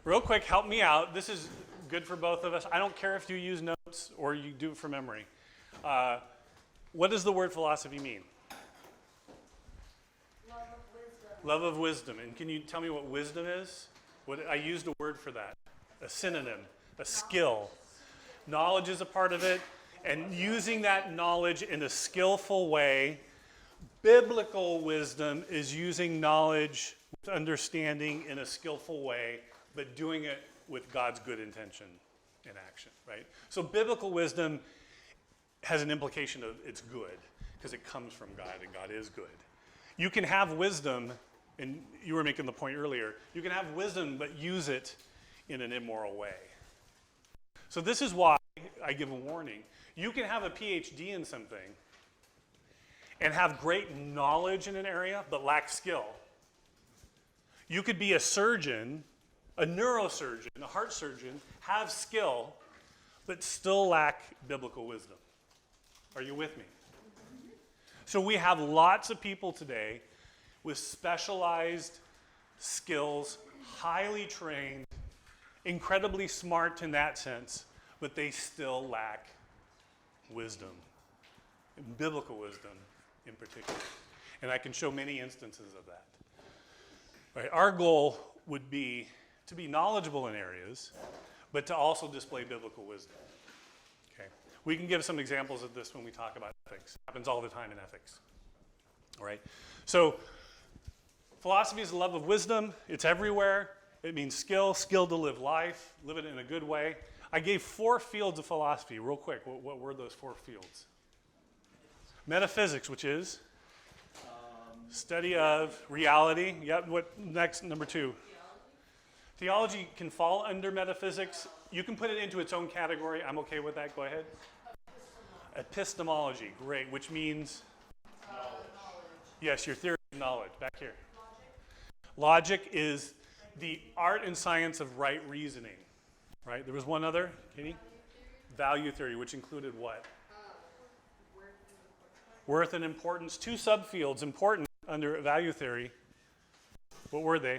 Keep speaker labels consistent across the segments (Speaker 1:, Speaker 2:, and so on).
Speaker 1: real quick, help me out. This is good for both of us. I don't care if you use notes or you do it from memory. What does the word philosophy mean?
Speaker 2: Love of wisdom.
Speaker 1: Love of wisdom. And can you tell me what wisdom is? I used a word for that, a synonym, a skill. Knowledge is a part of it, and using that knowledge in a skillful way. Biblical wisdom is using knowledge with understanding in a skillful way, but doing it with God's good intention in action, right? So biblical wisdom has an implication of it's good because it comes from God and God is good. You can have wisdom, and you were making the point earlier, you can have wisdom but use it in an immoral way. So this is why I give a warning. You can have a PhD in something and have great knowledge in an area but lack skill. You could be a surgeon, a neurosurgeon, a heart surgeon, have skill but still lack biblical wisdom. Are you with me? So we have lots of people today with specialized skills, highly trained, incredibly smart in that sense, but they still lack wisdom, biblical wisdom in particular. And I can show many instances of that. Right? Our goal would be to be knowledgeable in areas, but to also display biblical wisdom. Okay? We can give some examples of this when we talk about ethics. It happens all the time in ethics. All right? So philosophy is the love of wisdom. It's everywhere. It means skill to live life, live it in a good way. I gave 4 fields of philosophy, real quick. What were those 4 fields? Metaphysics, which is study of reality. Yep. What next? Number 2. Theology can fall under metaphysics. You can put it into its own category. I'm okay with that. Go ahead. Epistemology. Great. Which means?
Speaker 2: Knowledge.
Speaker 1: Yes, your theory of knowledge. Back here. Logic is the art and science of right reasoning. Right? There was one other, Katie? Value theory, which included what? Worth and importance. 2 subfields important under value theory. What were they?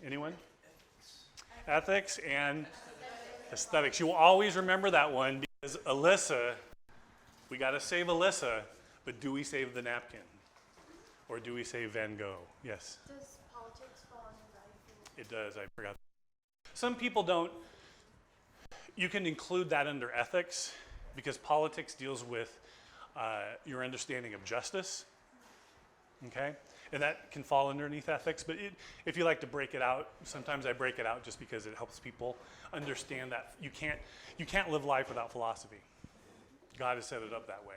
Speaker 1: Anyone? Ethics and aesthetics. You will always remember that one because Alyssa, we got to save Alyssa, but do we save the napkin? Or do we save Van Gogh? Yes?
Speaker 2: Does politics fall under value theory?
Speaker 1: It does. I forgot. Some people don't. You can include that under ethics because politics deals with your understanding of justice. Okay? And that can fall underneath ethics, but if you like to break it out, sometimes I break it out just because it helps people understand that you can't live life without philosophy. God has set it up that way.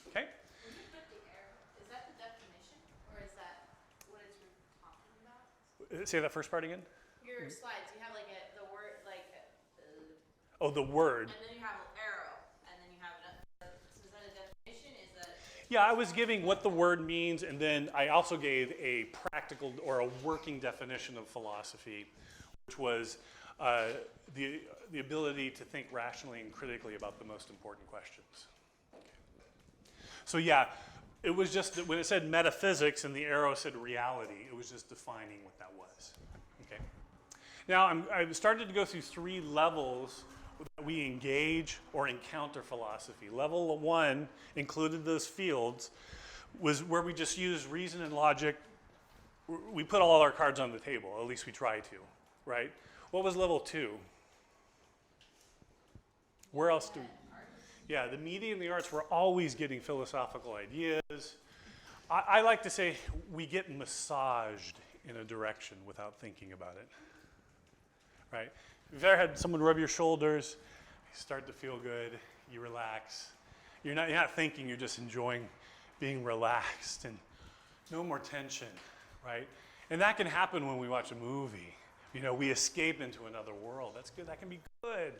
Speaker 1: Okay?
Speaker 3: When you put the arrow, is that the definition, or is that what it's talking about?
Speaker 1: Say that first part again.
Speaker 3: Your slides, you have like the word, like.
Speaker 1: Oh, the word.
Speaker 3: And then you have an arrow, and then you have so is that a definition? Is that?
Speaker 1: Yeah, I was giving what the word means, and then I also gave a practical or a working definition of philosophy, which was the ability to think rationally and critically about the most important questions. Okay. So yeah, it was just that when it said metaphysics and the arrow said reality, it was just defining what that was. Okay. Now I've started to go through 3 levels that we engage or encounter philosophy. Level 1 included those fields, was where we just used reason and logic. We put all our cards on the table, at least we try to, right? What was level 2? Where else do we? Yeah, the media and the arts, we're always getting philosophical ideas. I like to say we get massaged in a direction without thinking about it, right? If you've ever had someone rub your shoulders, you start to feel good, you relax. You're not thinking, you're just enjoying being relaxed and no more tension, right? And that can happen when we watch a movie. You know, we escape into another world. That's good. That can be good,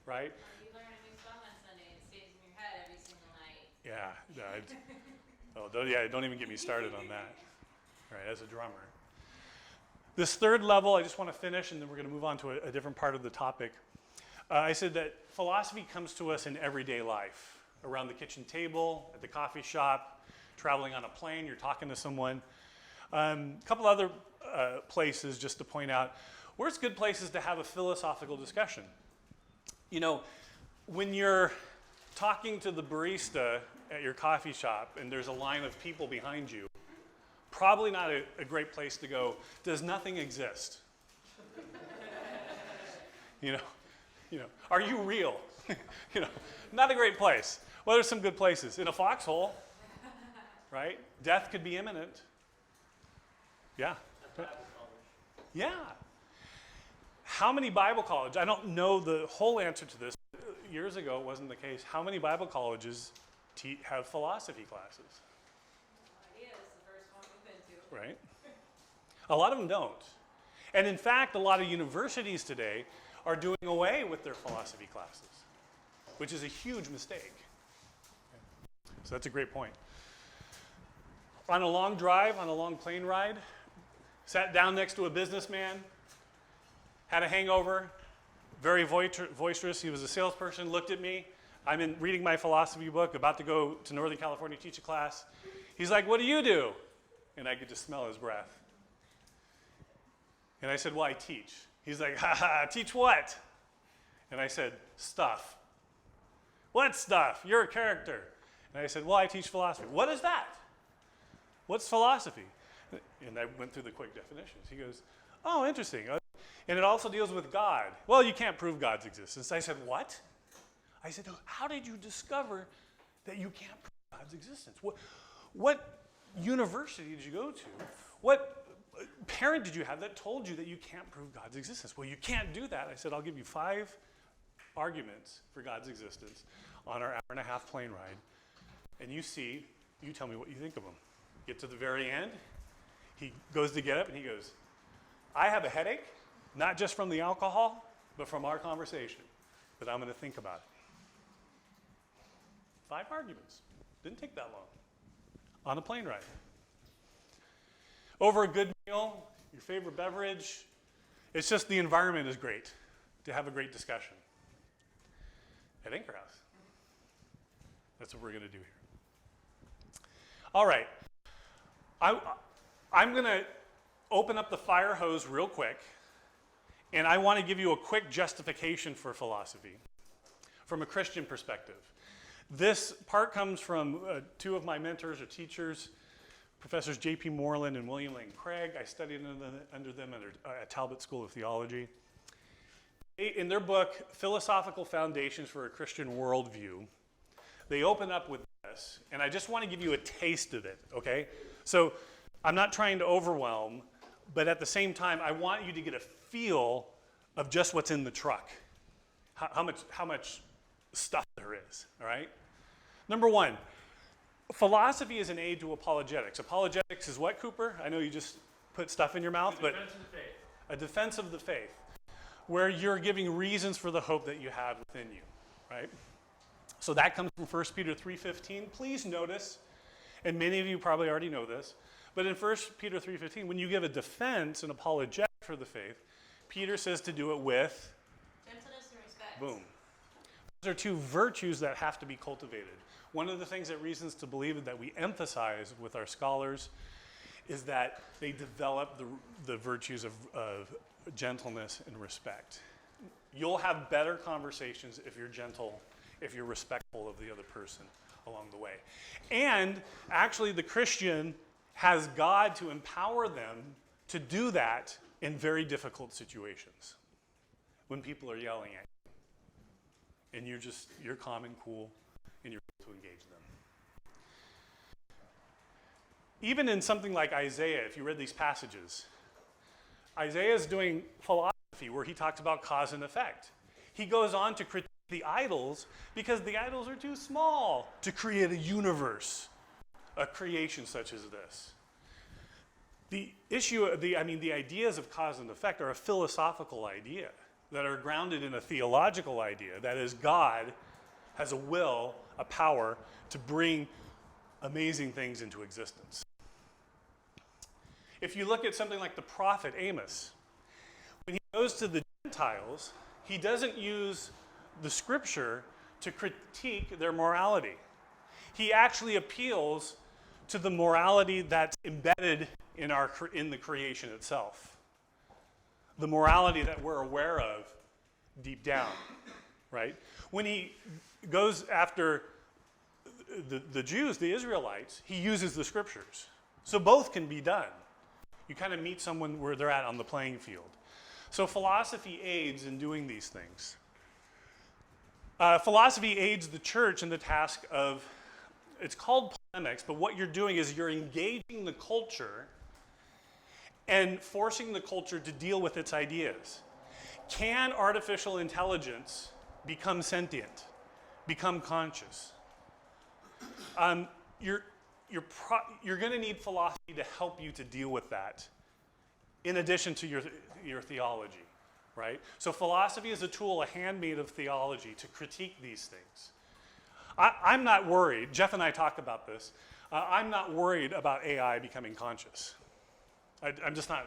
Speaker 1: right?
Speaker 3: You learn a new song on Sunday and it stays in your head every single night.
Speaker 1: Yeah, don't even get me started on that, right, as a drummer. This 3rd level, I just want to finish, and then we're going to move on to a different part of the topic. I said that philosophy comes to us in everyday life, around the kitchen table, at the coffee shop, traveling on a plane, you're talking to someone. A couple other places just to point out. Where's good places to have a philosophical discussion? You know, when you're talking to the barista at your coffee shop and there's a line of people behind you, probably not a great place to go, does nothing exist? you know, are you real? Not a great place. Well, there's some good places. In a foxhole, right? Death could be imminent. Yeah. Yeah. How many Bible colleges? I don't know the whole answer to this. Years ago, it wasn't the case. How many Bible colleges have philosophy classes?
Speaker 3: No idea. It's the first one we've been to.
Speaker 1: Right? A lot of them don't. And in fact, a lot of universities today are doing away with their philosophy classes, which is a huge mistake. So that's a great point. On a long drive, on a long plane ride, sat down next to a businessman, had a hangover, very boisterous. He was a salesperson, looked at me. I'm reading my philosophy book, about to go to Northern California to teach a class. He's like, "What do you do?" And I could just smell his breath. And I said, "Well, I teach." He's like, "Ha ha, teach what?" And I said, "Stuff." "What stuff? You're a character." And I said, "Well, I teach philosophy." "What is that? What's philosophy?" And I went through the quick definitions. He goes, "Oh, interesting. And it also deals with God." "Well, you can't prove God's existence." I said, "What?" I said, "How did you discover that you can't prove God's existence? What university did you go to? What parent did you have that told you that you can't prove God's existence?" "Well, you can't do that." I said, "I'll give you 5 arguments for God's existence on our hour-and-a-half plane ride, and you tell me what you think of them." Get to the very end, he goes to get up and he goes, "I have a headache, not just from the alcohol, but from our conversation, but I'm going to think about it." 5 arguments. Didn't take that long. On a plane ride. Over a good meal, your favorite beverage. It's just the environment is great to have a great discussion. At Anchor House. That's what we're going to do here. All right. I'm going to open up the fire hose real quick, and I want to give you a quick justification for philosophy from a Christian perspective. This part comes from 2 of my mentors or teachers, Professors J.P. Moreland and William Lane Craig. I studied under them at Talbot School of Theology. In their book, Philosophical Foundations for a Christian Worldview, they open up with this, and I just want to give you a taste of it, okay? So I'm not trying to overwhelm, but at the same time, I want you to get a feel of just what's in the truck, how much stuff there is, all right? Number 1, philosophy is an aid to apologetics. Apologetics is what, Cooper? I know you just put stuff in your mouth, but
Speaker 4: defense of the faith.
Speaker 1: A defense of the faith, where you're giving reasons for the hope that you have within you, right? So that comes from 1 Peter 3:15. Please notice, and many of you probably already know this, but in 1 Peter 3:15, when you give a defense, an apologetic for the faith, Peter says to do it with
Speaker 3: Gentleness and respect.
Speaker 1: boom. Those are 2 virtues that have to be cultivated. One of the things that reasons to believe that we emphasize with our scholars is that they develop the virtues of gentleness and respect. You'll have better conversations if you're gentle, if you're respectful of the other person along the way. And actually, the Christian has God to empower them to do that in very difficult situations. When people are yelling at you, and you're calm and cool, and you're able to engage them. Even in something like Isaiah, if you read these passages, Isaiah is doing philosophy where he talks about cause and effect. He goes on to critique the idols because the idols are too small to create a universe, a creation such as this. The ideas of cause and effect are a philosophical idea that are grounded in a theological idea. That is, God has a will, a power to bring amazing things into existence. If you look at something like the prophet Amos, when he goes to the Gentiles, he doesn't use the scripture to critique their morality. He actually appeals to the morality that's embedded in the creation itself. the morality that we're aware of deep down, right? When he goes after the Jews, the Israelites, he uses the scriptures. So both can be done. You kind of meet someone where they're at on the playing field. So philosophy aids in doing these things. Philosophy aids the church in the task of, it's called polemics, but what you're doing is you're engaging the culture and forcing the culture to deal with its ideas. Can artificial intelligence become sentient, become conscious? You're going to need philosophy to help you to deal with that, in addition to your theology, right? So philosophy is a tool, a handmaid of theology, to critique these things. I'm not worried. Jeff and I talk about this. I'm not worried about AI becoming conscious. I'm just not.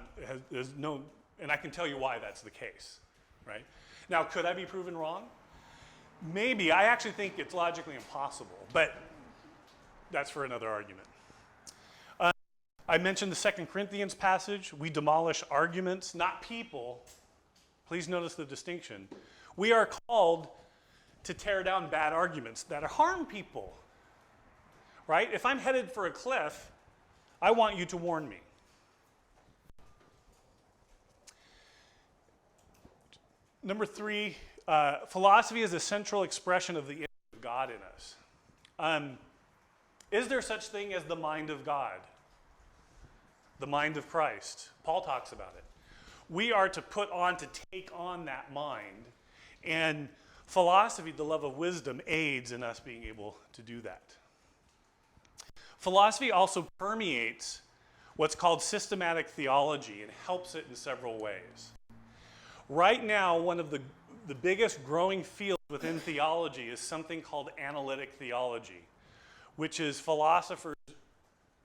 Speaker 1: There's no, and I can tell you why that's the case, right? Now, could I be proven wrong? Maybe. I actually think it's logically impossible, but that's for another argument. I mentioned the 2 Corinthians passage. We demolish arguments, not people. Please notice the distinction. We are called to tear down bad arguments that harm people, right? If I'm headed for a cliff, I want you to warn me. Number 3, philosophy is a central expression of the image of God in us. Is there such thing as the mind of God? The mind of Christ? Paul talks about it. We are to take on that mind, and philosophy, the love of wisdom, aids in us being able to do that. Philosophy also permeates what's called systematic theology and helps it in several ways. Right now, one of the biggest growing fields within theology is something called analytic theology, which is philosophers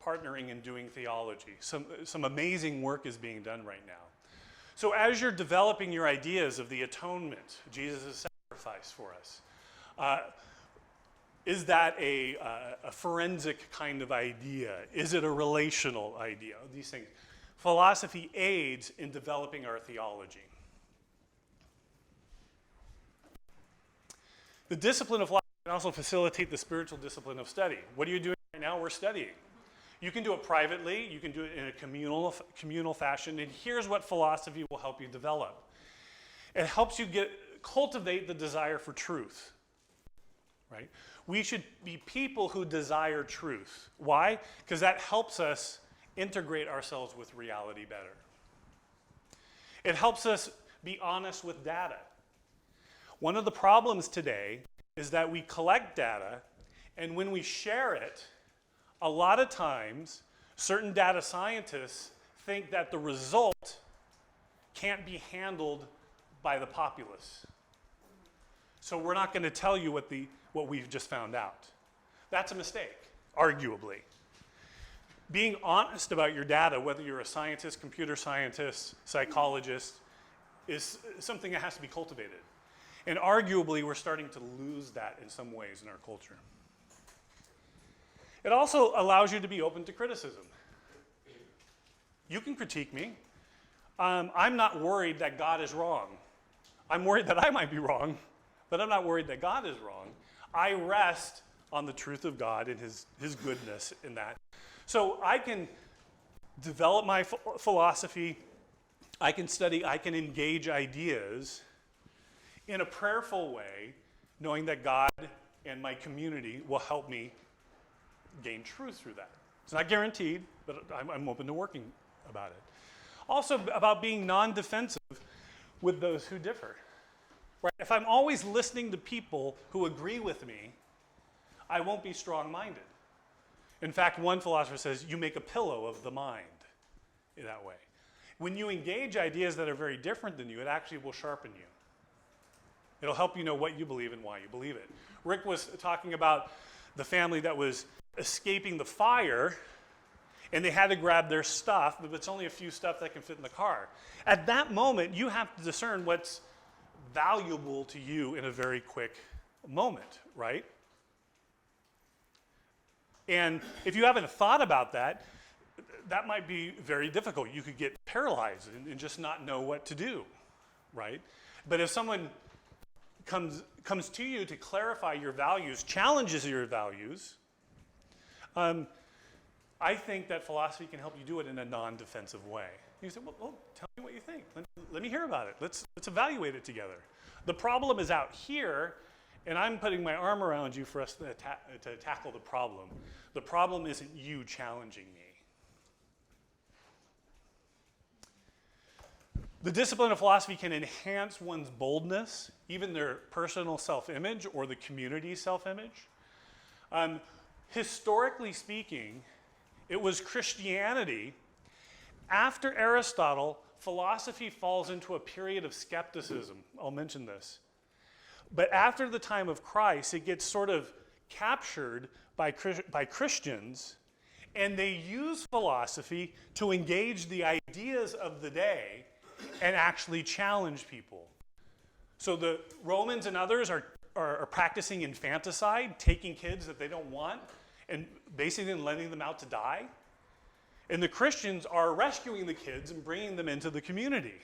Speaker 1: partnering and doing theology. Some amazing work is being done right now. So as you're developing your ideas of the atonement, Jesus' sacrifice for us, is that a forensic kind of idea? Is it a relational idea? These things. Philosophy aids in developing our theology. The discipline of philosophy can also facilitate the spiritual discipline of study. What are you doing right now? We're studying. You can do it privately. You can do it in a communal fashion. And here's what philosophy will help you develop. It helps you cultivate the desire for truth, right? We should be people who desire truth. Why? Because that helps us integrate ourselves with reality better. It helps us be honest with data. One of the problems today is that we collect data, and when we share it, a lot of times, certain data scientists think that the result can't be handled by the populace. So we're not going to tell you what we've just found out. That's a mistake, arguably. Being honest about your data, whether you're a scientist, computer scientist, psychologist, is something that has to be cultivated. And arguably, we're starting to lose that in some ways in our culture. It also allows you to be open to criticism. You can critique me. I'm not worried that God is wrong. I'm worried that I might be wrong, but I'm not worried that God is wrong. I rest on the truth of God and his goodness in that. So I can develop my philosophy. I can study. I can engage ideas in a prayerful way, knowing that God and my community will help me gain truth through that. It's not guaranteed, but I'm open to working about it. Also about being non-defensive with those who differ. Right? If I'm always listening to people who agree with me, I won't be strong-minded. In fact, one philosopher says, you make a pillow of the mind in that way. When you engage ideas that are very different than you, it actually will sharpen you. It'll help you know what you believe and why you believe it. Rick was talking about the family that was escaping the fire, and they had to grab their stuff, but it's only a few stuff that can fit in the car. At that moment, you have to discern what's valuable to you in a very quick moment, right? And if you haven't thought about that, that might be very difficult. You could get paralyzed and just not know what to do, right? But if someone comes to you to clarify your values, challenges your values, I think that philosophy can help you do it in a non-defensive way. You say, well, tell me what you think. Let me hear about it. Let's evaluate it together. The problem is out here, and I'm putting my arm around you for us to tackle the problem. The problem isn't you challenging me. The discipline of philosophy can enhance one's boldness, even their personal self-image or the community's self-image. Historically speaking, it was Christianity. After Aristotle, philosophy falls into a period of skepticism. I'll mention this. But after the time of Christ, it gets sort of captured by Christians, and they use philosophy to engage the ideas of the day and actually challenge people. So the Romans and others are practicing infanticide, taking kids that they don't want, and basically letting them out to die. And the Christians are rescuing the kids and bringing them into the community.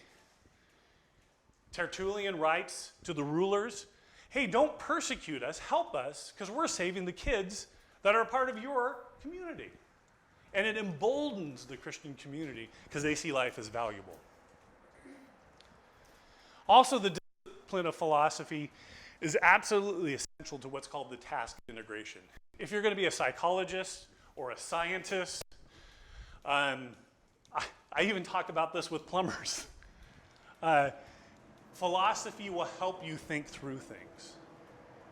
Speaker 1: Tertullian writes to the rulers, hey, don't persecute us, help us, because we're saving the kids that are a part of your community. And it emboldens the Christian community because they see life as valuable. Also, the discipline of philosophy is absolutely essential to what's called the task integration. If you're going to be a psychologist or a scientist, I even talk about this with plumbers. Philosophy will help you think through things,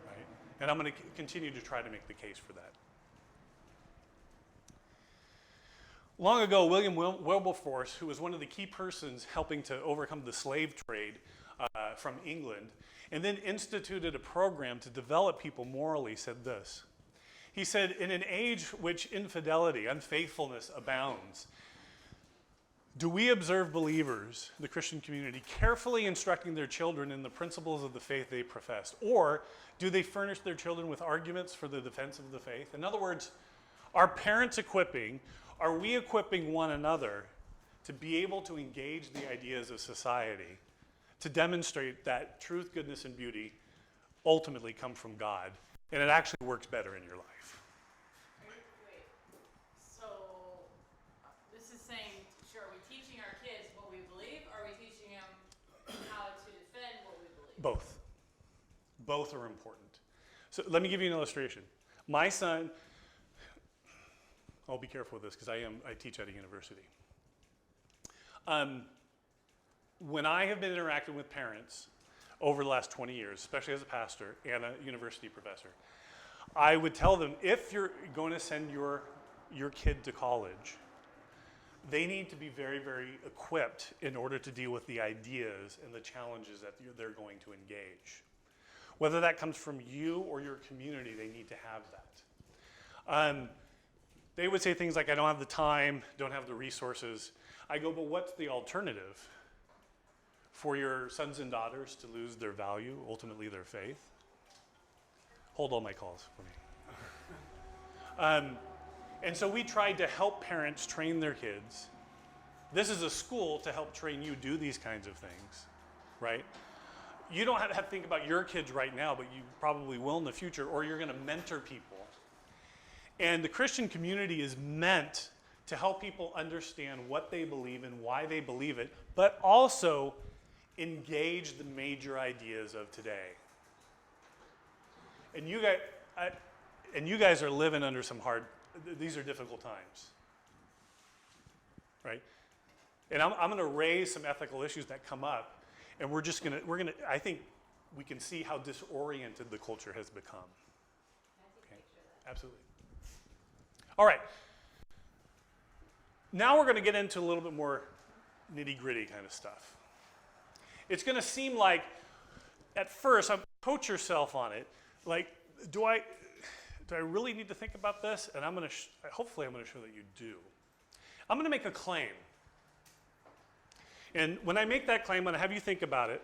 Speaker 1: right? And I'm going to continue to try to make the case for that. Long ago, William Wilberforce, who was one of the key persons helping to overcome the slave trade from England, and then instituted a program to develop people morally, said this. He said, in an age which infidelity, unfaithfulness abounds, do we observe believers, the Christian community, carefully instructing their children in the principles of the faith they profess? Or do they furnish their children with arguments for the defense of the faith? In other words, are parents equipping, are we equipping one another to be able to engage the ideas of society, to demonstrate that truth, goodness, and beauty ultimately come from God, and it actually works better in your life?
Speaker 3: Wait, so this is saying, sure, are we teaching our kids what we believe, or are we teaching them how to defend what we believe?
Speaker 1: Both. Both are important. So let me give you an illustration. My son, I'll be careful with this because I teach at a university. When I have been interacting with parents over the last 20 years, especially as a pastor and a university professor, I would tell them, if you're going to send your kid to college, they need to be very, very equipped in order to deal with the ideas and the challenges that they're going to engage. Whether that comes from you or your community, they need to have that. They would say things like, I don't have the time, don't have the resources. I go, but what's the alternative? For your sons and daughters to lose their value, ultimately their faith? Hold all my calls for me. And so we tried to help parents train their kids. This is a school to help train you do these kinds of things, right? You don't have to think about your kids right now, but you probably will in the future, or you're going to mentor people. And the Christian community is meant to help people understand what they believe and why they believe it, but also engage the major ideas of today. And you guys are living under these are difficult times, right? And I'm going to raise some ethical issues that come up, and I think we can see how disoriented the culture has become. Okay? Absolutely. All right. Now we're going to get into a little bit more nitty-gritty kind of stuff. It's going to seem like, at first, coach yourself on it. Like, do I really need to think about this? And hopefully I'm going to show that you do. I'm going to make a claim. And when I make that claim, I'm going to have you think about it,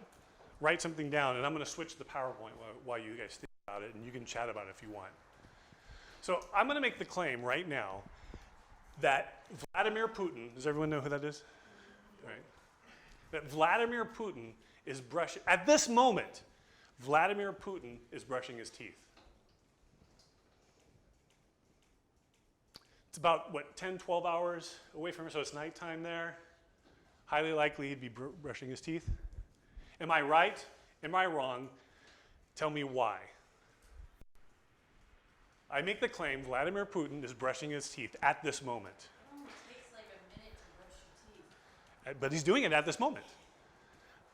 Speaker 1: write something down, and I'm going to switch the PowerPoint while you guys think about it, and you can chat about it if you want. So I'm going to make the claim right now that Vladimir Putin, does everyone know who that is? All right. That Vladimir Putin is brushing, at this moment, Vladimir Putin is brushing his teeth. It's about, 10, 12 hours away from here, so it's nighttime there. Highly likely he'd be brushing his teeth. Am I right? Am I wrong? Tell me why. I make the claim Vladimir Putin is brushing his teeth at this moment.
Speaker 3: It only takes like a minute to brush your teeth.
Speaker 1: But he's doing it at this moment.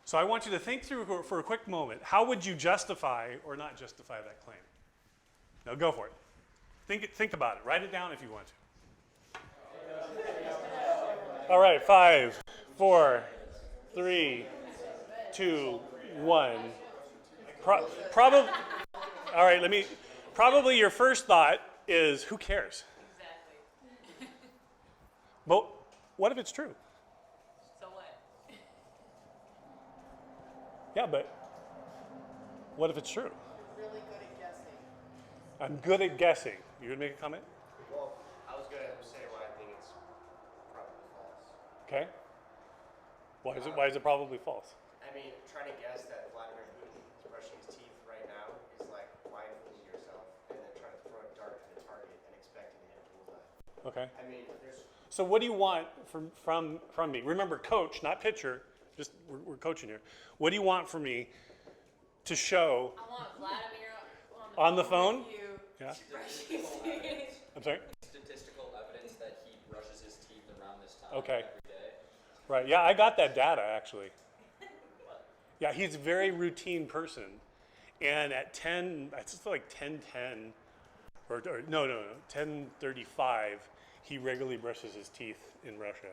Speaker 1: So I want you to think through for a quick moment, how would you justify or not justify that claim? Now go for it. Think about it. Write it down if you want to. All right, 5, 4, 3, 2, 1. Probably. All right, probably your first thought is, who cares?
Speaker 3: Exactly.
Speaker 1: But what if it's true?
Speaker 3: So what?
Speaker 1: Yeah, but what if it's true?
Speaker 4: You're really good at guessing.
Speaker 1: I'm good at guessing. You gonna make a comment?
Speaker 5: Well, I was going to say why I think it's probably false.
Speaker 1: Okay. Why is it probably false?
Speaker 5: I mean, trying to guess that Vladimir Putin is brushing his teeth right now is like blindfolding yourself and then trying to throw a dart at a target and expecting to hit a bullseye.
Speaker 1: Okay.
Speaker 5: I mean, there's
Speaker 1: So what do you want from me? Remember, coach, not pitcher. Just we're coaching here. What do you want from me to show
Speaker 3: I want Vladimir
Speaker 1: on the phone?
Speaker 3: with you
Speaker 1: Yeah.
Speaker 3: brushing his teeth.
Speaker 1: I'm sorry.
Speaker 6: Statistical evidence that he brushes his teeth around this time
Speaker 1: Okay.
Speaker 6: every day.
Speaker 1: Right. Yeah, I got that data actually. Yeah, he's a very routine person, and at 10, it's like 10:10, or no, 10:35, he regularly brushes his teeth in Russia.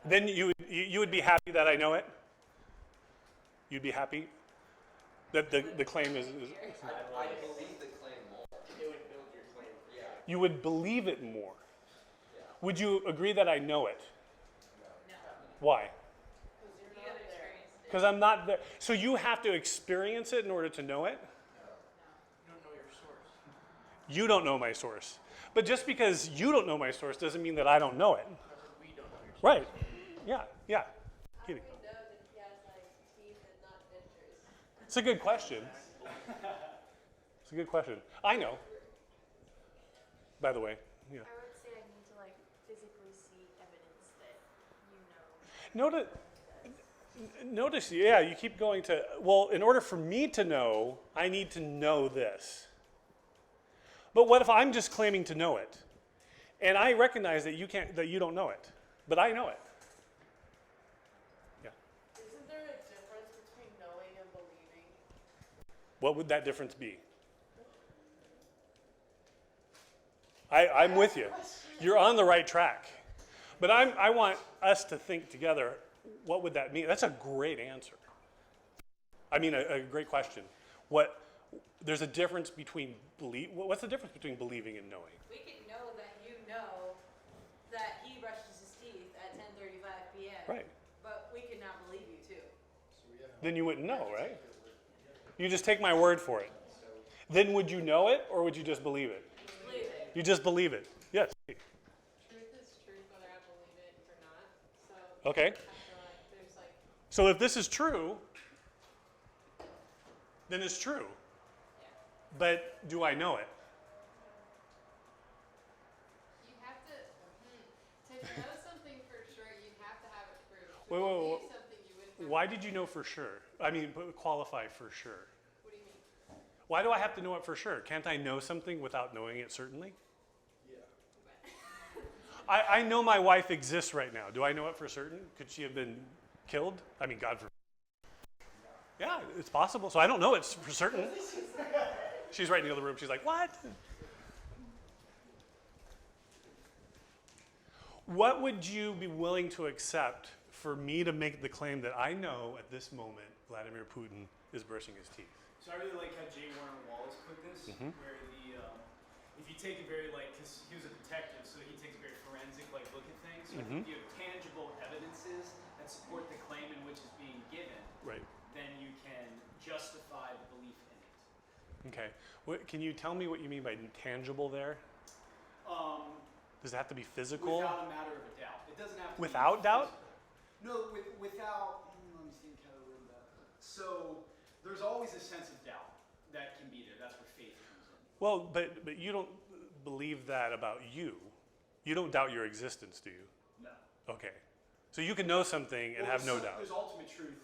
Speaker 1: Then you would be happy that I know it. You'd be happy that the claim is
Speaker 6: I believe the claim more.
Speaker 5: it would build your claim. Yeah.
Speaker 1: you would believe it more.
Speaker 6: Yeah.
Speaker 1: Would you agree that I know it?
Speaker 3: No.
Speaker 1: Why?
Speaker 3: You have experienced it.
Speaker 1: Because I'm not there. So you have to experience it in order to know it?
Speaker 5: You don't know your source.
Speaker 1: You don't know my source. But just because you don't know my source doesn't mean that I don't know it.
Speaker 5: We don't know your source.
Speaker 1: Right. Yeah.
Speaker 4: How do
Speaker 1: Kidding.
Speaker 4: we know that he has like teeth and not dentures?
Speaker 1: It's a good question. It's a good question. I know. By the way. Yeah.
Speaker 2: I would say I need to like physically see evidence that you know.
Speaker 1: Notice, yeah, you keep going to, well, in order for me to know, I need to know this. But what if I'm just claiming to know it? And I recognize that you don't know it, but I know it. Yeah.
Speaker 4: Isn't there a difference between knowing and believing?
Speaker 1: What would that difference be? I'm with you. You're on the right track. But I want us to think together, what would that mean? That's a great answer. I mean, a great question. There's a difference between what's the difference between believing and knowing?
Speaker 3: We can know that you know that he brushes his teeth at 10:35 p.m.
Speaker 1: Right.
Speaker 3: But we could not believe you too.
Speaker 1: Then you wouldn't know, right? You just take my word for it. Then would you know it, or would you just believe it?
Speaker 3: Believe it.
Speaker 1: You just believe it. Yes.
Speaker 7: Truth is truth, whether I believe it or not. So
Speaker 1: Okay.
Speaker 7: I feel like there's like
Speaker 1: So if this is true, then it's true.
Speaker 3: Yeah.
Speaker 1: But do I know it?
Speaker 7: you have to know something for sure. You have to have it proved. To
Speaker 1: Wait, wait,
Speaker 7: believe
Speaker 1: wait.
Speaker 7: something you wouldn't have.
Speaker 1: Why did you know for sure? I mean, qualify for sure.
Speaker 7: What do you mean?
Speaker 1: Why do I have to know it for sure? Can't I know something without knowing it certainly? Yeah. I know my wife exists right now. Do I know it for certain? Could she have been killed? I mean, God forbid. Yeah, it's possible. So I don't know it's for certain. She's right in the other room. She's like, what? What would you be willing to accept for me to make the claim that I know at this moment Vladimir Putin is brushing his teeth?
Speaker 8: So I really like how J. Warner Wallace put this, where if you take a very because he was a detective, so he takes a very forensic look at things. So if you have tangible evidences that support the claim in which is being given,
Speaker 1: Right.
Speaker 8: then you can justify the belief in it.
Speaker 1: Okay. Can you tell me what you mean by tangible there? Does it have to be physical?
Speaker 8: Without a matter of a doubt. It doesn't have to
Speaker 1: Without
Speaker 8: be
Speaker 1: doubt?
Speaker 8: No, without, let me think how to word that. So there's always a sense of doubt that can be there. That's where faith comes in.
Speaker 1: Well, but you don't believe that about you. You don't doubt your existence, do you?
Speaker 8: No.
Speaker 1: Okay. So you can know something and have no doubt.
Speaker 8: There's ultimate truth,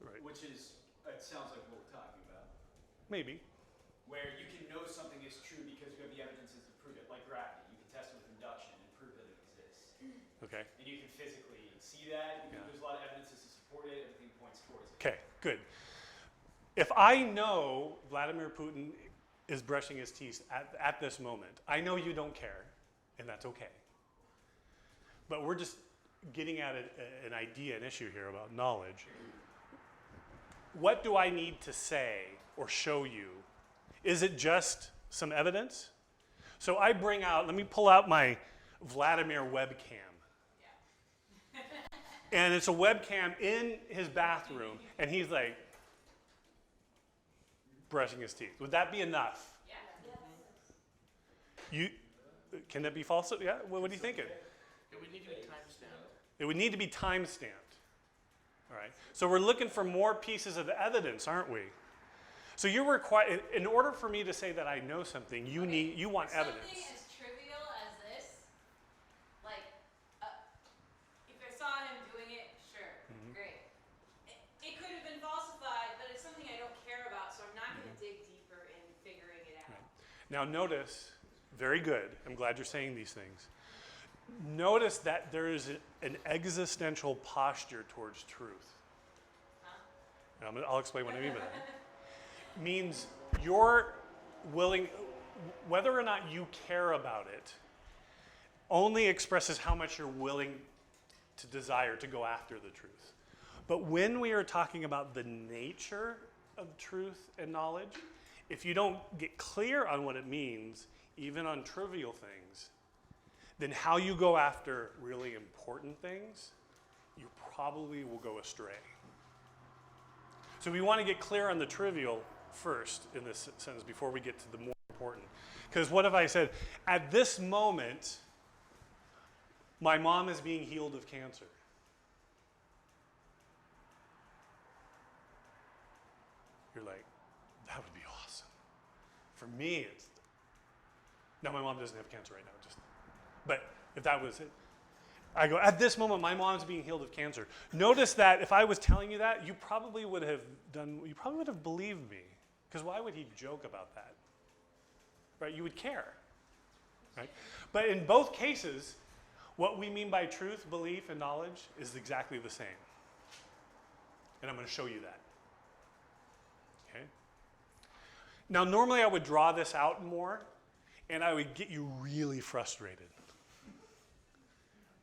Speaker 1: Right.
Speaker 8: which is, it sounds like what we're talking about,
Speaker 1: Maybe.
Speaker 8: where you can know something is true because you have the evidences to prove it, like gravity. You can test it with induction and prove that it exists.
Speaker 1: Okay.
Speaker 8: And you can physically see that.
Speaker 1: Yeah.
Speaker 8: There's a lot of evidences to support it. Everything points towards it.
Speaker 1: Okay, good. If I know Vladimir Putin is brushing his teeth at this moment, I know you don't care, and that's okay. But we're just getting at an idea, an issue here about knowledge. What do I need to say or show you? Is it just some evidence? So I bring out, let me pull out my Vladimir webcam. And it's a webcam in his bathroom, and he's like brushing his teeth. Would that be enough?
Speaker 3: Yeah.
Speaker 1: Can that be false? Yeah. What are you thinking?
Speaker 9: It would need to be timestamped.
Speaker 1: It would need to be time stamped. All right. So we're looking for more pieces of evidence, aren't we? So you're required, in order for me to say that I know something, you want evidence.
Speaker 3: Something as trivial as this, like, if I saw him doing it, sure, great. It could have been falsified, but it's something I don't care about, so I'm not going to dig deeper in figuring it out.
Speaker 1: Now notice, very good, I'm glad you're saying these things. Notice that there is an existential posture towards truth.
Speaker 3: Huh?
Speaker 1: I'll explain what I mean by that. Means you're willing, whether or not you care about it, only expresses how much you're willing to desire to go after the truth. But when we are talking about the nature of truth and knowledge, if you don't get clear on what it means, even on trivial things, then how you go after really important things, you probably will go astray. So we want to get clear on the trivial first in this sentence before we get to the more important. Because what if I said, at this moment, my mom is being healed of cancer? You're like, that would be awesome. For me, it's, now my mom doesn't have cancer right now, but if that was it, I go, at this moment, my mom's being healed of cancer. Notice that if I was telling you that, you probably would have believed me. Because why would he joke about that? Right? You would care. Right? But in both cases, what we mean by truth, belief, and knowledge is exactly the same. And I'm going to show you that. Okay? Now, normally I would draw this out more, and I would get you really frustrated.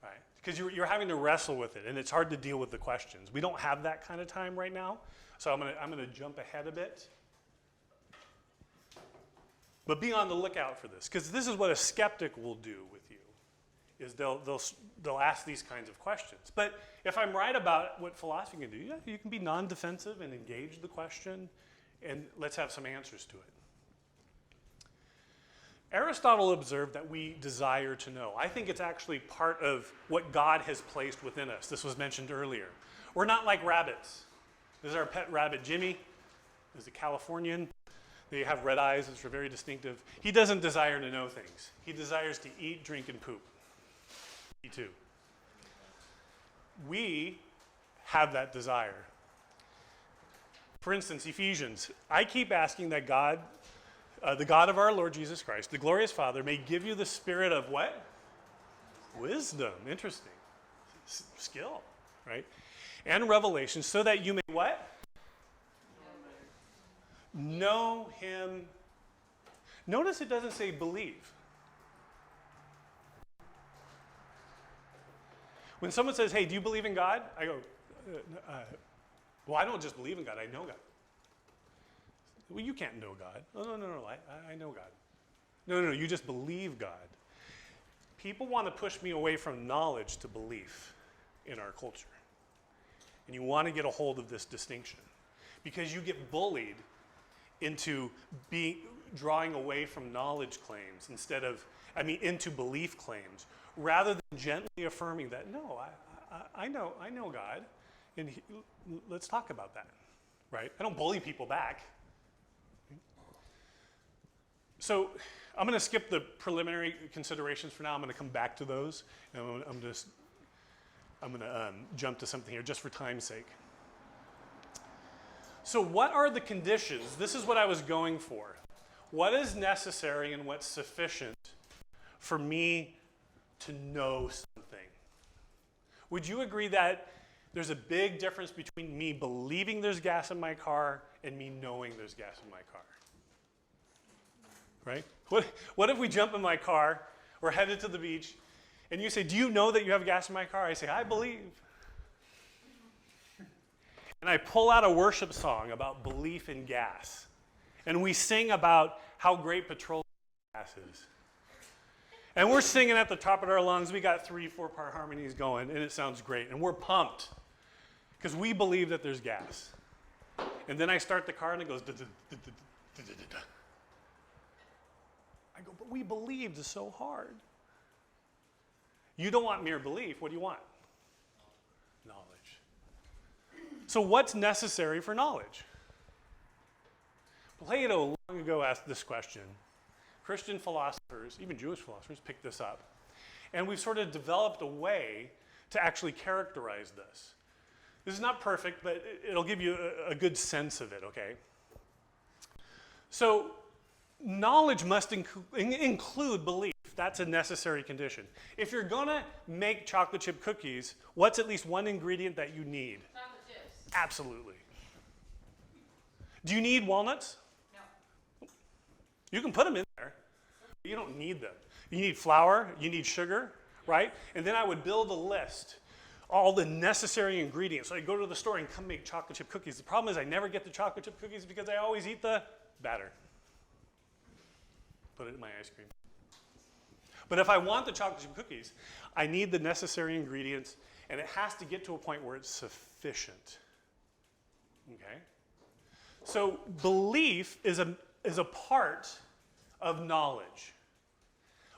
Speaker 1: Right? Because you're having to wrestle with it, and it's hard to deal with the questions. We don't have that kind of time right now, so I'm going to jump ahead a bit. But be on the lookout for this, because this is what a skeptic will do with you, is they'll ask these kinds of questions. But if I'm right about what philosophy can do, yeah, you can be non-defensive and engage the question, and let's have some answers to it. Aristotle observed that we desire to know. I think it's actually part of what God has placed within us. This was mentioned earlier. We're not like rabbits. This is our pet rabbit, Jimmy. He's a Californian. They have red eyes, which are very distinctive. He doesn't desire to know things. He desires to eat, drink, and poop. Me too. We have that desire. For instance, Ephesians. I keep asking that God, the God of our Lord Jesus Christ, the glorious Father, may give you the spirit of what? Wisdom. Interesting. Skill, right? And revelation, so that you may what? Know him. Notice it doesn't say believe. When someone says, hey, do you believe in God? I go, well, I don't just believe in God, I know God. Well, you can't know God. Oh, no, I know God. No, you just believe God. People want to push me away from knowledge to belief in our culture. And you want to get a hold of this distinction. Because you get bullied into drawing away from knowledge claims into belief claims, rather than gently affirming that, no, I know God, and let's talk about that, right? I don't bully people back. So I'm going to skip the preliminary considerations for now. I'm going to come back to those, and I'm going to jump to something here just for time's sake. So what are the conditions? This is what I was going for. What is necessary and what's sufficient for me to know something? Would you agree that there's a big difference between me believing there's gas in my car and me knowing there's gas in my car? Right? What if we jump in my car, we're headed to the beach, and you say, do you know that you have gas in my car? I say, I believe. And I pull out a worship song about belief in gas. And we sing about how great petroleum gas is. And we're singing at the top of our lungs. We got 3-4 part harmonies going, and it sounds great. And we're pumped because we believe that there's gas. And then I start the car, and it goes da-da-da-da-da-da-da. I go, but we believed so hard. You don't want mere belief. What do you want? Knowledge. So what's necessary for knowledge? Plato long ago asked this question. Christian philosophers, even Jewish philosophers, picked this up. And we've sort of developed a way to actually characterize this. This is not perfect, but it'll give you a good sense of it, okay? So knowledge must include belief. That's a necessary condition. If you're going to make chocolate chip cookies, what's at least one ingredient that you need?
Speaker 3: Chocolate chips.
Speaker 1: Absolutely. Do you need walnuts?
Speaker 3: No.
Speaker 1: You can put them in there. You don't need them. You need flour, you need sugar, right? And then I would build a list, all the necessary ingredients. So I go to the store and come make chocolate chip cookies. The problem is I never get the chocolate chip cookies because I always eat the batter. Put it in my ice cream. But if I want the chocolate chip cookies, I need the necessary ingredients, and it has to get to a point where it's sufficient. Okay? So belief is a part of knowledge,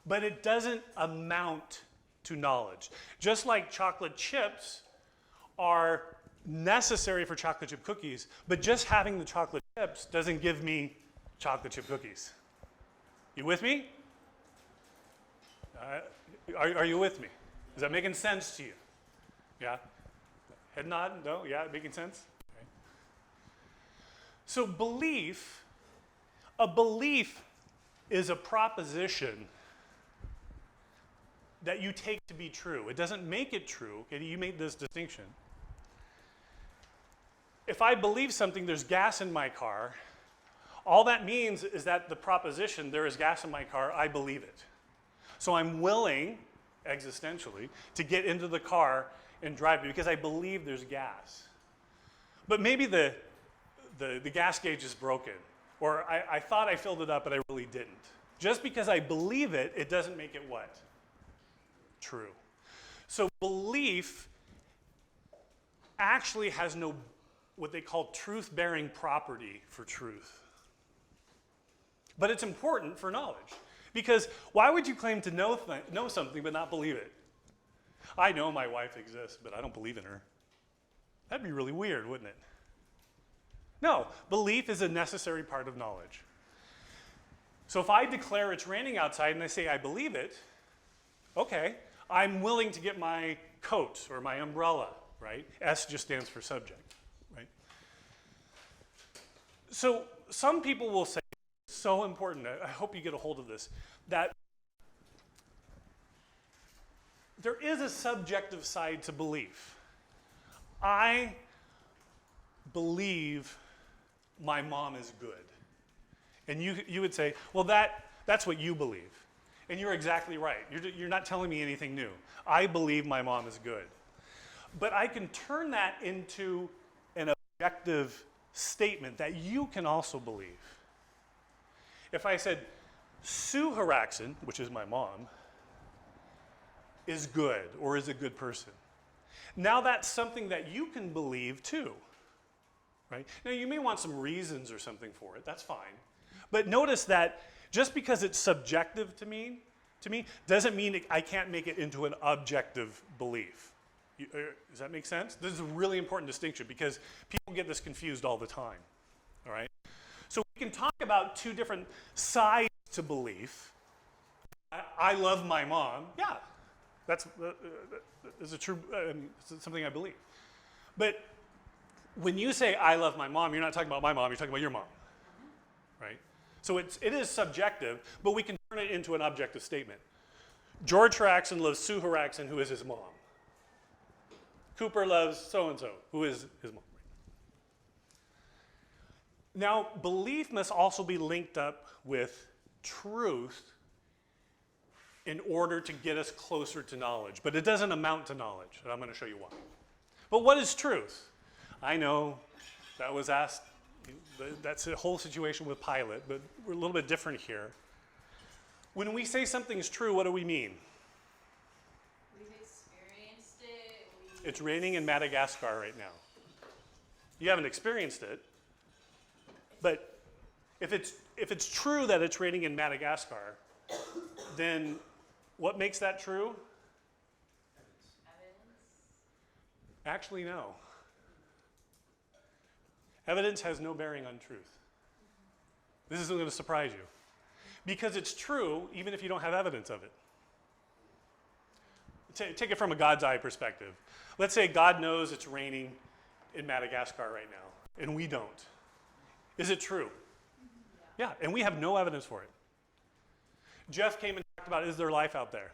Speaker 1: but it doesn't amount to knowledge. Just like chocolate chips are necessary for chocolate chip cookies, but just having the chocolate chips doesn't give me chocolate chip cookies. You with me? Are you with me? Is that making sense to you? Yeah? Head nod? No? Yeah? Making sense? Okay. So a belief is a proposition that you take to be true. It doesn't make it true. Okay? You make this distinction. If I believe something, there's gas in my car, all that means is that the proposition, there is gas in my car, I believe it. So I'm willing, existentially, to get into the car and drive it because I believe there's gas. But maybe the gas gauge is broken, or I thought I filled it up, but I really didn't. Just because I believe it, it doesn't make it what? True. So belief actually has no, what they call truth-bearing property for truth. But it's important for knowledge. Because why would you claim to know something but not believe it? I know my wife exists, but I don't believe in her. That'd be really weird, wouldn't it? No, belief is a necessary part of knowledge. So if I declare it's raining outside and I say I believe it, okay, I'm willing to get my coat or my umbrella, right? S just stands for subject, right? So some people will say, so important, I hope you get a hold of this, that there is a subjective side to belief. I believe my mom is good. And you would say, well, that's what you believe. And you're exactly right. You're not telling me anything new. I believe my mom is good. But I can turn that into an objective statement that you can also believe. If I said, Sue Haraskin, which is my mom, is good or is a good person. Now that's something that you can believe too. right? Now, you may want some reasons or something for it. That's fine. But notice that just because it's subjective to me doesn't mean I can't make it into an objective belief. Does that make sense? This is a really important distinction because people get this confused all the time, all right? So we can talk about two different sides to belief. I love my mom. Yeah, that's a true, something I believe. But when you say I love my mom, you're not talking about my mom, you're talking about your mom, right? So it is subjective, but we can turn it into an objective statement. George Haraskin loves Sue Haraskin, who is his mom. Cooper loves so-and-so, who is his mom. Now, belief must also be linked up with truth in order to get us closer to knowledge. But it doesn't amount to knowledge, and I'm going to show you why. But what is truth? I know that was asked, that's a whole situation with Pilate, but we're a little bit different here. When we say something's true, what do we mean?
Speaker 3: We've experienced it.
Speaker 1: It's raining in Madagascar right now. You haven't experienced it, but if it's true that it's raining in Madagascar, then what makes that true?
Speaker 3: Evidence.
Speaker 1: Actually, no. Evidence has no bearing on truth. This isn't going to surprise you. Because it's true, even if you don't have evidence of it. Take it from a God's eye perspective. Let's say God knows it's raining in Madagascar right now, and we don't. Is it true? Yeah, and we have no evidence for it. Jeff came and talked about, is there life out there?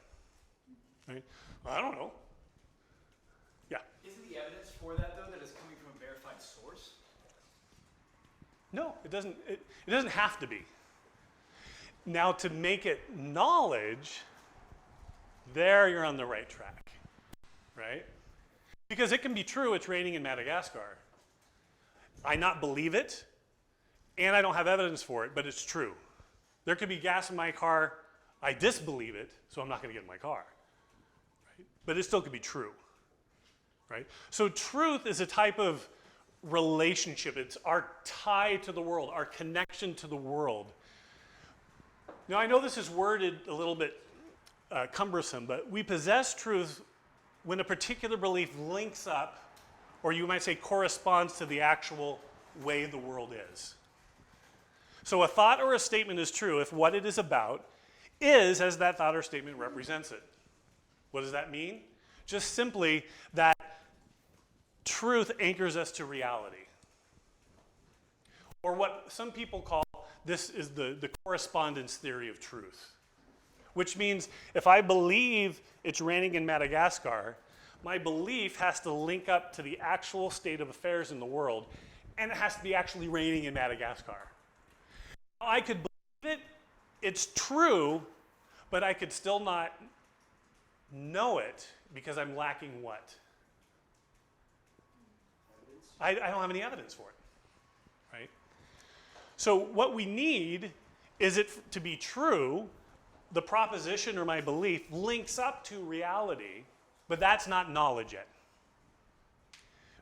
Speaker 1: Right? I don't know. Yeah.
Speaker 8: Isn't the evidence for that, though, that it's coming from a verified source?
Speaker 1: No, it doesn't have to be. Now, to make it knowledge, there you're on the right track, right? Because it can be true it's raining in Madagascar. I not believe it, and I don't have evidence for it, but it's true. There could be gas in my car. I disbelieve it, so I'm not going to get in my car. Right? But it still could be true, right? So truth is a type of relationship. It's our tie to the world, our connection to the world. Now, I know this is worded a little bit cumbersome, but we possess truth when a particular belief links up, or you might say corresponds to the actual way the world is. So a thought or a statement is true if what it is about is as that thought or statement represents it. What does that mean? Just simply that truth anchors us to reality. Or what some people call, this is the correspondence theory of truth. Which means if I believe it's raining in Madagascar, my belief has to link up to the actual state of affairs in the world, and it has to be actually raining in Madagascar. I could believe it, it's true, but I could still not know it because I'm lacking what? I don't have any evidence for it, right? So what we need is it to be true. The proposition or my belief links up to reality, but that's not knowledge yet.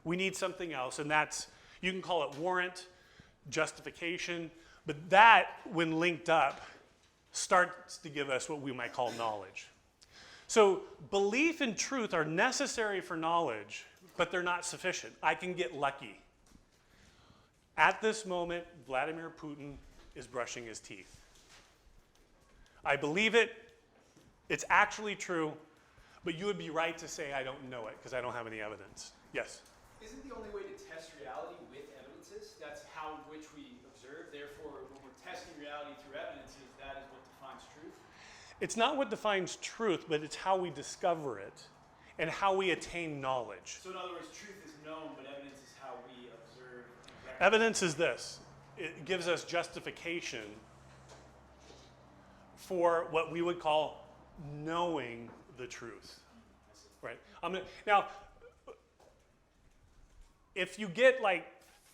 Speaker 1: We need something else, and that's, you can call it warrant, justification, but that, when linked up, starts to give us what we might call knowledge. So belief and truth are necessary for knowledge, but they're not sufficient. I can get lucky. At this moment, Vladimir Putin is brushing his teeth. I believe it, it's actually true, but you would be right to say I don't know it because I don't have any evidence. Yes?
Speaker 8: Isn't the only way to test reality with evidences? That's how which we observe. Therefore, when we're testing reality through evidences, that is what defines truth?
Speaker 1: It's not what defines truth, but it's how we discover it and how we attain knowledge.
Speaker 8: So in other words, truth is known, but evidence is how we observe and recognize.
Speaker 1: Evidence is this. It gives us justification for what we would call knowing the truth, right? Now, if you get like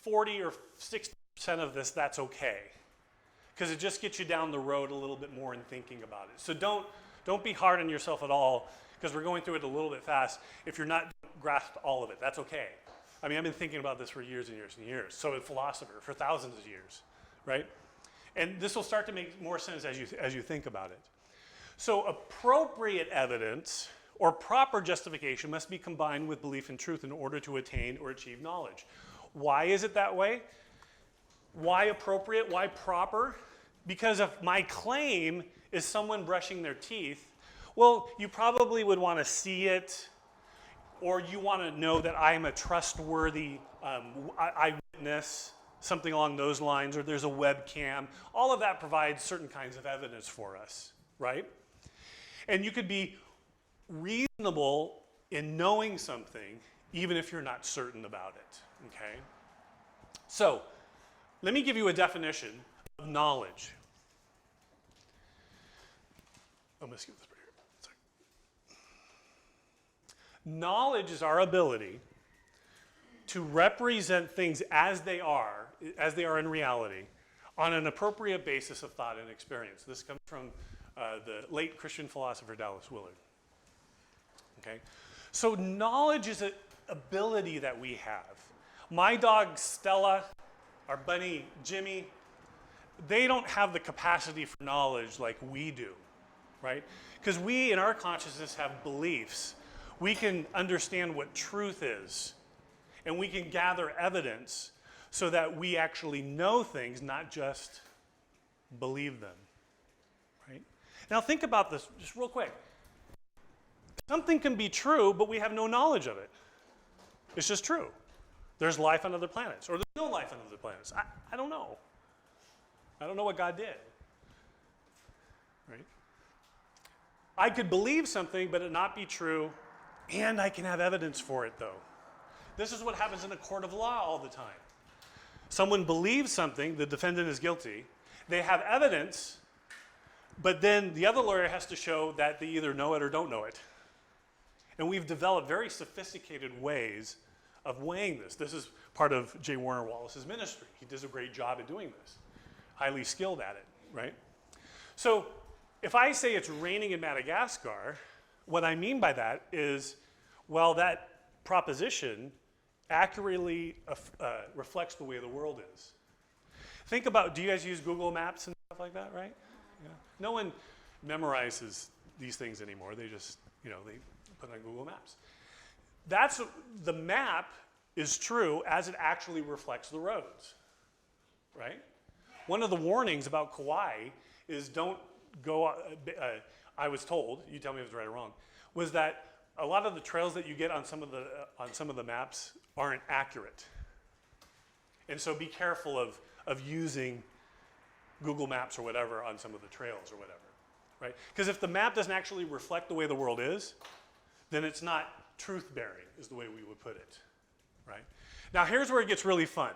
Speaker 1: 40 or 60% of this, that's okay, because it just gets you down the road a little bit more in thinking about it. So don't be hard on yourself at all, because we're going through it a little bit fast. If you're not grasped all of it, that's okay. I mean, I've been thinking about this for years and years and years. So a philosopher for thousands of years, right? And this will start to make more sense as you think about it. So appropriate evidence or proper justification must be combined with belief in truth in order to attain or achieve knowledge. Why is it that way? Why appropriate? Why proper? Because if my claim is someone brushing their teeth, well, you probably would want to see it, or you want to know that I'm a trustworthy eyewitness, something along those lines, or there's a webcam. All of that provides certain kinds of evidence for us, right? And you could be reasonable in knowing something, even if you're not certain about it, okay? So, let me give you a definition of knowledge. I'm going to skip this right here. Sorry. Knowledge is our ability to represent things as they are in reality, on an appropriate basis of thought and experience. This comes from the late Christian philosopher Dallas Willard. Okay? So knowledge is an ability that we have. My dog Stella, our bunny Jimmy, they don't have the capacity for knowledge like we do, right? Because we in our consciousness have beliefs. We can understand what truth is, and we can gather evidence so that we actually know things, not just believe them, right? Now think about this just real quick. Something can be true, but we have no knowledge of it. It's just true. There's life on other planets, or there's no life on other planets. I don't know. I don't know what God did, right? I could believe something, but it not be true, and I can have evidence for it, though. This is what happens in a court of law all the time. Someone believes something, the defendant is guilty, they have evidence, but then the other lawyer has to show that they either know it or don't know it. And we've developed very sophisticated ways of weighing this. This is part of J. Warner Wallace's ministry. He does a great job at doing this. Highly skilled at it, right? So if I say it's raining in Madagascar, what I mean by that is, well, that proposition accurately reflects the way the world is. Think about, do you guys use Google Maps and stuff like that, right? Yeah. No one memorizes these things anymore. They just, they put on Google Maps. The map is true as it actually reflects the roads, right? One of the warnings about Kauai is don't go, I was told, you tell me if it's right or wrong, was that a lot of the trails that you get on some of the maps aren't accurate. And so be careful of using Google Maps or whatever on some of the trails or whatever, right? Because if the map doesn't actually reflect the way the world is, then it's not truth-bearing, is the way we would put it, right? Now here's where it gets really fun,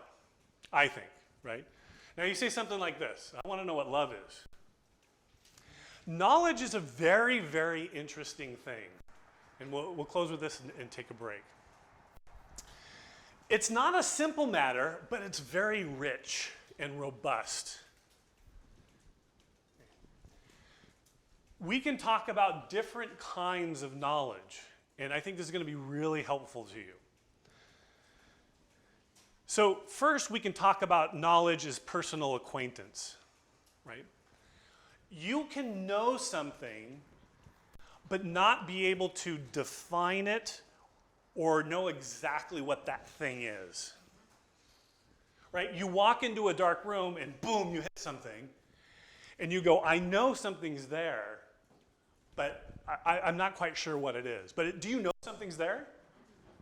Speaker 1: I think, right? Now you say something like this, I want to know what love is. Knowledge is a very, very interesting thing. And we'll close with this and take a break. It's not a simple matter, but it's very rich and robust. We can talk about different kinds of knowledge, and I think this is going to be really helpful to you. So first, we can talk about knowledge as personal acquaintance, right? You can know something but not be able to define it or know exactly what that thing is, right? You walk into a dark room and boom, you hit something, and you go, I know something's there, but I'm not quite sure what it is. But do you know something's there?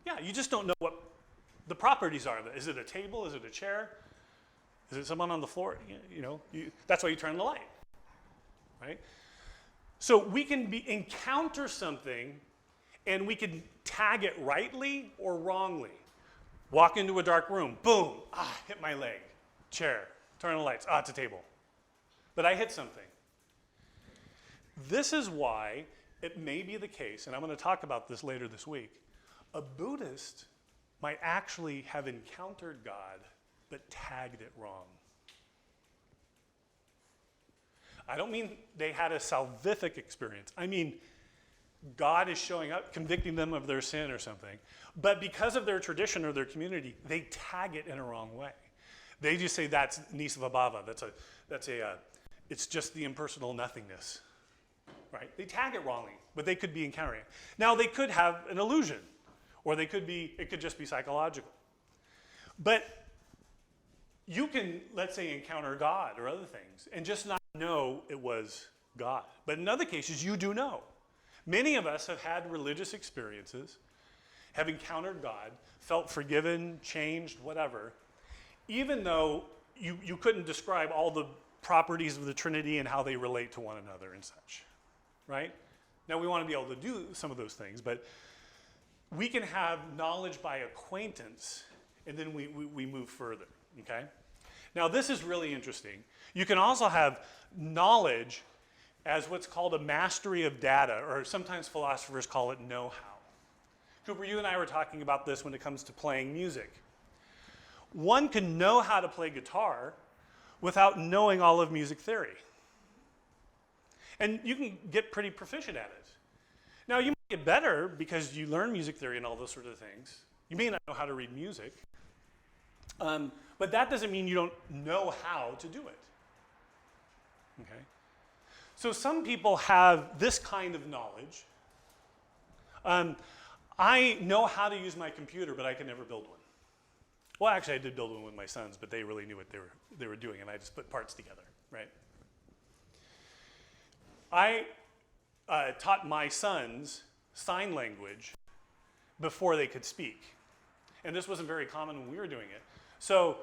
Speaker 1: Yeah, you just don't know what the properties are of it. Is it a table? Is it a chair? Is it someone on the floor? That's why you turn the light, right? So we can encounter something and we can tag it rightly or wrongly. Walk into a dark room, boom, hit my leg. Chair, turn on the lights, it's a table. But I hit something. This is why it may be the case, and I'm going to talk about this later this week, a Buddhist might actually have encountered God but tagged it wrong. I don't mean they had a salvific experience. I mean, God is showing up, convicting them of their sin or something. But because of their tradition or their community, they tag it in a wrong way. They just say that's nisvabhava. It's just the impersonal nothingness, right? They tag it wrongly, but they could be encountering it. Now they could have an illusion, or it could just be psychological. But you can, let's say, encounter God or other things and just not know it was God. But in other cases, you do know. Many of us have had religious experiences, have encountered God, felt forgiven, changed, whatever, even though you couldn't describe all the properties of the Trinity and how they relate to one another and such, right? Now, we want to be able to do some of those things, but we can have knowledge by acquaintance, and then we move further, okay? Now, this is really interesting. You can also have knowledge as what's called a mastery of data, or sometimes philosophers call it know-how. Cooper, you and I were talking about this when it comes to playing music. One can know how to play guitar without knowing all of music theory. And you can get pretty proficient at it. Now, you might get better because you learn music theory and all those sort of things. You may not know how to read music, but that doesn't mean you don't know how to do it. Okay? So some people have this kind of knowledge. I know how to use my computer, but I can never build one. Well, actually, I did build one with my sons, but they really knew what they were doing, and I just put parts together, right? I taught my sons sign language before they could speak. And this wasn't very common when we were doing it. So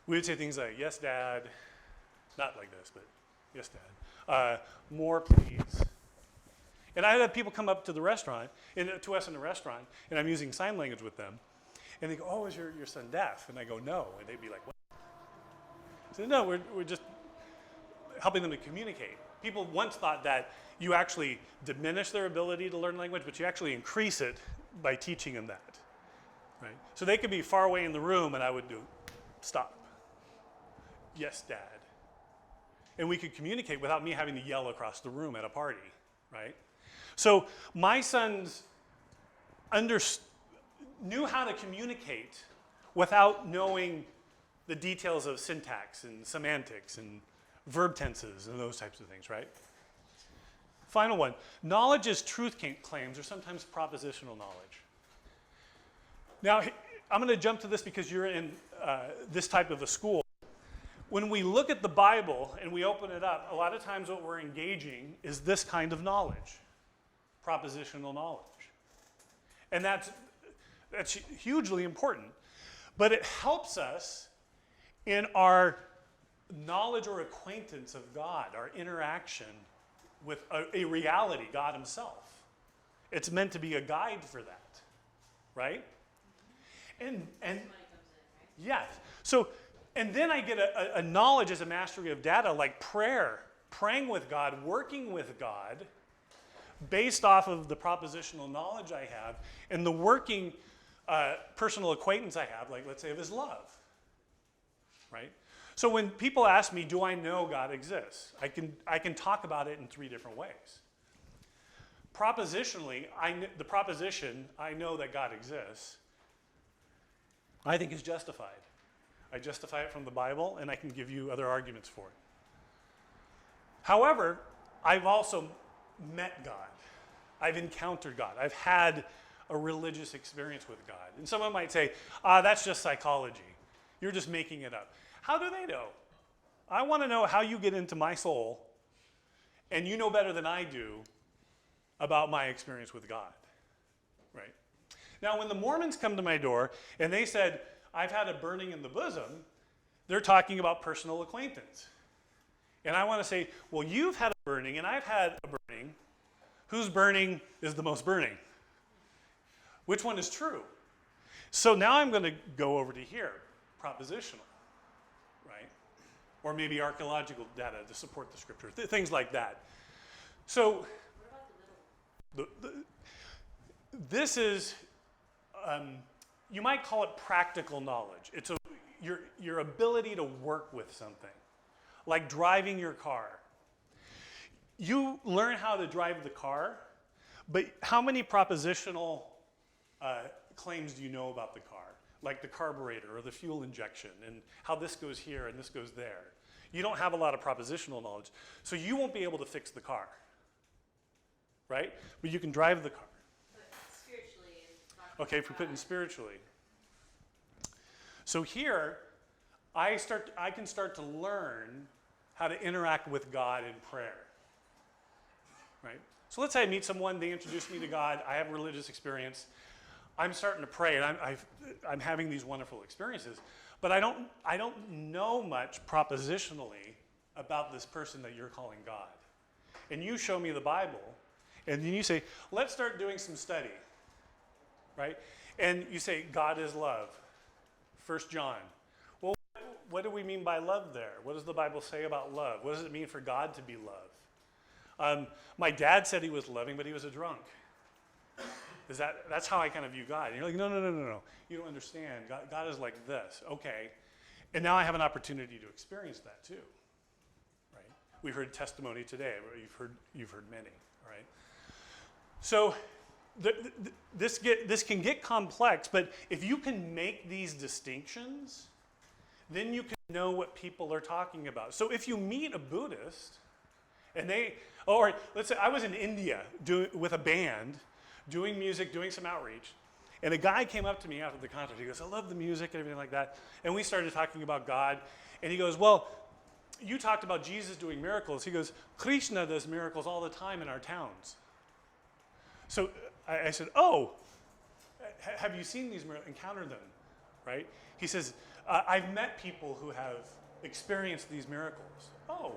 Speaker 1: we would say things like, yes, Dad. Not like this, but yes, Dad. More, please. And I had people come up to the restaurant, to us in the restaurant, and I'm using sign language with them. And they go, oh, is your son deaf? And I go, no. And they'd be like, what? I said, no, we're just helping them to communicate. People once thought that you actually diminish their ability to learn language, but you actually increase it by teaching them that. Right? So they could be far away in the room, and I would do, stop. Yes, Dad. And we could communicate without me having to yell across the room at a party, right? So my sons knew how to communicate without knowing the details of syntax and semantics and verb tenses and those types of things, right? Final one. Knowledge as truth claims are sometimes propositional knowledge. Now, I'm going to jump to this because you're in this type of a school. When we look at the Bible and we open it up, a lot of times what we're engaging is this kind of knowledge, propositional knowledge. And that's hugely important. But it helps us in our knowledge or acquaintance of God, our interaction with a reality, God himself. It's meant to be a guide for that, right? And yes. So, and then I get a knowledge as a mastery of data, like prayer, praying with God, working with God, based off of the propositional knowledge I have, and the working personal acquaintance I have, like let's say of his love, right? So when people ask me, do I know God exists? I can talk about it in 3 different ways. Propositionally, the proposition, I know that God exists, I think is justified. I justify it from the Bible, and I can give you other arguments for it. However, I've also met God. I've encountered God. I've had a religious experience with God. And someone might say, that's just psychology. You're just making it up. How do they know? I want to know how you get into my soul, and you know better than I do about my experience with God, right? Now, when the Mormons come to my door and they said, I've had a burning in the bosom, they're talking about personal acquaintance. And I want to say, well, you've had a burning and I've had a burning. Whose burning is the most burning? Which one is true? So now I'm going to go over to here, propositional, right? Or maybe archaeological data to support the scripture, things like that. So this is, you might call it practical knowledge. It's your ability to work with something, like driving your car. You learn how to drive the car, But how many propositional claims do you know about the car? Like the carburetor or the fuel injection and how this goes here and this goes there. You don't have a lot of propositional knowledge. So you won't be able to fix the car, right? But you can drive the car.
Speaker 3: But spiritually is talking
Speaker 1: Okay, if we put it in
Speaker 3: about-
Speaker 1: spiritually. So here, I can start to learn how to interact with God in prayer, right? So let's say I meet someone, they introduce me to God, I have a religious experience, I'm starting to pray, and I'm having these wonderful experiences, but I don't know much propositionally about this person that you're calling God. And you show me the Bible, and then you say, let's start doing some study, right? And you say, God is love, 1 John. Well, what do we mean by love there? What does the Bible say about love? What does it mean for God to be love? My dad said he was loving, but he was a drunk. That's how I kind of view God. And you're like, no. You don't understand. God is like this. Okay. And now I have an opportunity to experience that too. Right? We've heard testimony today. You've heard many. Right? So this can get complex, but if you can make these distinctions, then you can know what people are talking about. So if you meet a Buddhist, and let's say I was in India with a band, doing music, doing some outreach, and a guy came up to me after the concert. He goes, I love the music and everything like that. And we started talking about God. And he goes, well, you talked about Jesus doing miracles. He goes, Krishna does miracles all the time in our towns. So I said, oh, have you seen these miracles, encountered them, right? He says, I've met people who have experienced these miracles. Oh,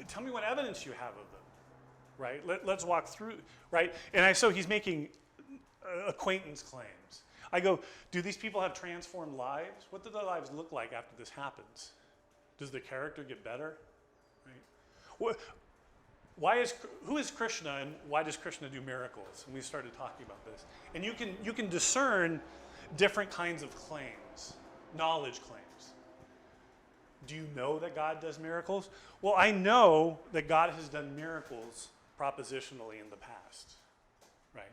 Speaker 1: tell me what evidence you have of them. Right? Let's walk through, right? And so he's making acquaintance claims. I go, do these people have transformed lives? What do their lives look like after this happens? Does their character get better? Right? Who is Krishna and why does Krishna do miracles? And we started talking about this. And you can discern different kinds of claims, knowledge claims. Do you know that God does miracles? Well, I know that God has done miracles propositionally in the past, right?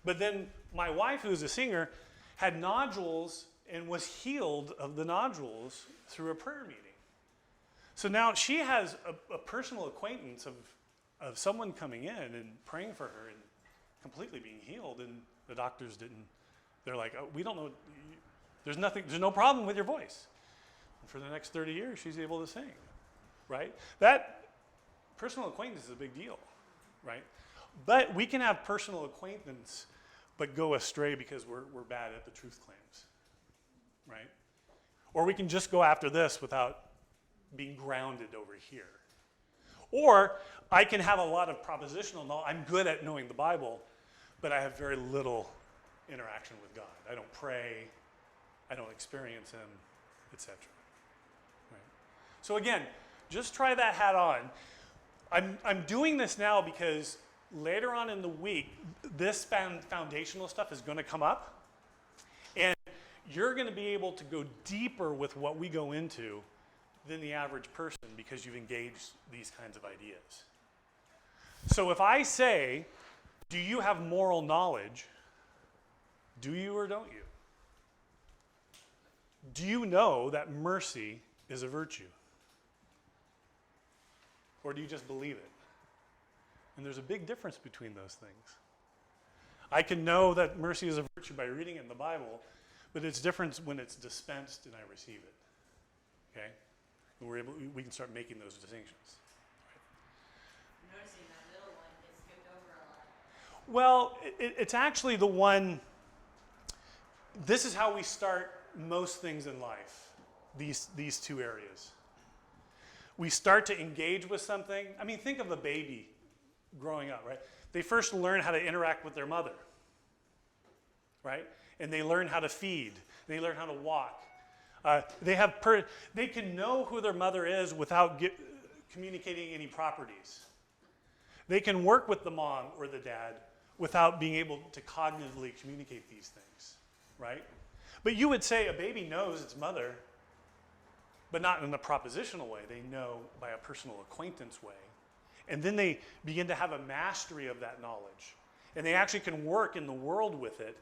Speaker 1: But then my wife, who's a singer, had nodules and was healed of the nodules through a prayer meeting. So now she has a personal acquaintance of someone coming in and praying for her and completely being healed, and the doctors they're like, oh, we don't know, there's no problem with your voice. And for the next 30 years, she's able to sing, right? That personal acquaintance is a big deal. Right? But we can have personal acquaintance but go astray because we're bad at the truth claims. Right? Or we can just go after this without being grounded over here. Or I can have a lot of propositional knowledge. I'm good at knowing the Bible, but I have very little interaction with God. I don't pray, I don't experience Him, etc. Right? So again, just try that hat on. I'm doing this now because later on in the week, this foundational stuff is going to come up. And you're going to be able to go deeper with what we go into than the average person because you've engaged these kinds of ideas. So if I say, do you have moral knowledge? Do you or don't you? Do you know that mercy is a virtue? Or do you just believe it? And there's a big difference between those things. I can know that mercy is a virtue by reading it in the Bible, but it's different when it's dispensed and I receive it. Okay? And we can start making those distinctions.
Speaker 3: I'm noticing that middle one gets skipped over a lot.
Speaker 1: Well, it's actually the one, this is how we start most things in life, these two areas. We start to engage with something. I mean, think of a baby growing up, right? They first learn how to interact with their mother, right? And they learn how to feed. They learn how to walk. They can know who their mother is without communicating any properties. They can work with the mom or the dad without being able to cognitively communicate these things, right? But you would say a baby knows its mother, but not in a propositional way. They know by a personal acquaintance way. And then they begin to have a mastery of that knowledge. and they actually can work in the world with it.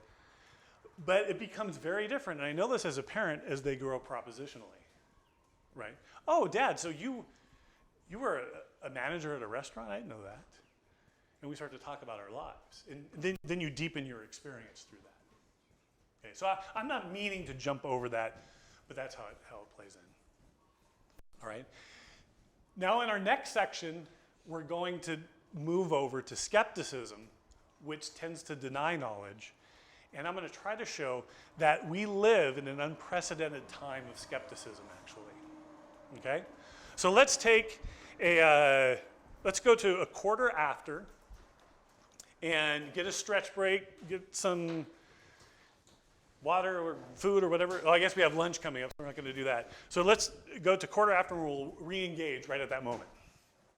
Speaker 1: But it becomes very different, and I know this as a parent as they grow up propositionally, right? Oh, Dad, so you were a manager at a restaurant? I didn't know that. And we start to talk about our lives, and then you deepen your experience through that. Okay, so I'm not meaning to jump over that, but that's how it plays in. All right. Now in our next section, we're going to move over to skepticism, which tends to deny knowledge. And I'm going to try to show that we live in an unprecedented time of skepticism, actually. Okay? So let's go to a quarter after and get a stretch break, get some water or food or whatever. Well, I guess we have lunch coming up, so we're not going to do that. So let's go to quarter after and we'll re-engage right at that moment.